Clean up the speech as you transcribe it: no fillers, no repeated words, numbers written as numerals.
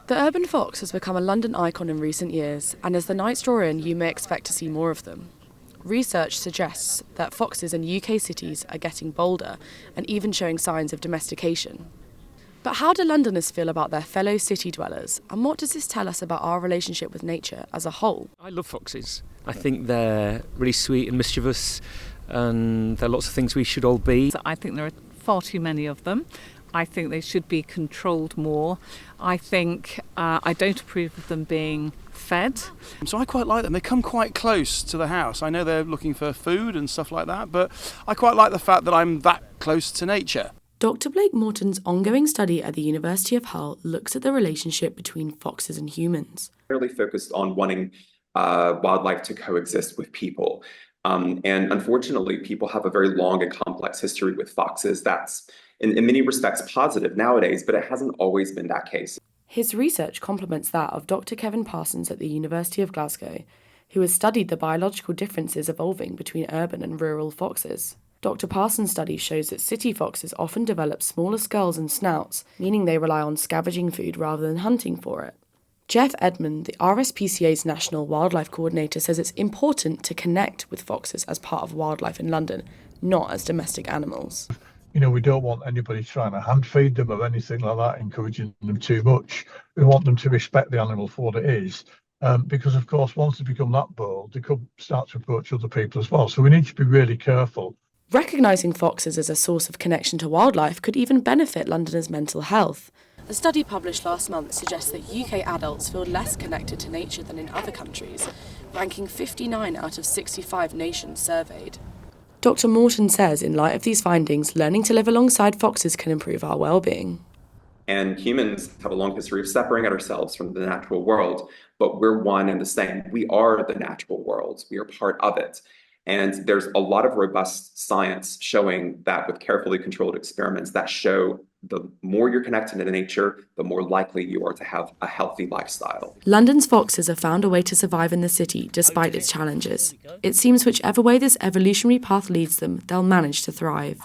The urban fox has become a London icon in recent years, and as the nights draw in, you may expect to see more of them. Research suggests that foxes in UK cities are getting bolder and even showing signs of domestication. But how do Londoners feel about their fellow city dwellers, and what does this tell us about our relationship with nature as a whole? I love foxes. I think they're really sweet and mischievous, and there are lots of things we should all be. I think there are far too many of them. I think they should be controlled more. I think I don't approve of them being fed. So I quite like them. They come quite close to the house. I know they're looking for food and stuff like that, but I quite like the fact that I'm that close to nature. Dr Blake Morton's ongoing study at the University of Hull looks at the relationship between foxes and humans. Really focused on wanting wildlife to coexist with people. And unfortunately, people have a very long and complex history with foxes that's in many respects positive nowadays, but it hasn't always been that case. His research complements that of Dr Kevin Parsons at the University of Glasgow, who has studied the biological differences evolving between urban and rural foxes. Dr Parsons' study shows that city foxes often develop smaller skulls and snouts, meaning they rely on scavenging food rather than hunting for it. Geoff Edmunds, the RSPCA's National Wildlife Coordinator, says it's important to connect with foxes as part of wildlife in London, not as domestic animals. You know, we don't want anybody trying to hand feed them or anything like that, encouraging them too much. We want them to respect the animal for what it is. Because, of course, once they become that bold, they could start to approach other people as well. So we need to be really careful. Recognising foxes as a source of connection to wildlife could even benefit Londoners' mental health. A study published last month suggests that UK adults feel less connected to nature than in other countries, ranking 59 out of 65 nations surveyed. Dr Morton says in light of these findings, learning to live alongside foxes can improve our well-being. And humans have a long history of separating ourselves from the natural world, but we're one and the same. We are the natural world. We are part of it. And there's a lot of robust science showing that with carefully controlled experiments that show the more you're connected to nature, the more likely you are to have a healthy lifestyle. London's foxes have found a way to survive in the city despite its challenges. It seems whichever way this evolutionary path leads them, they'll manage to thrive.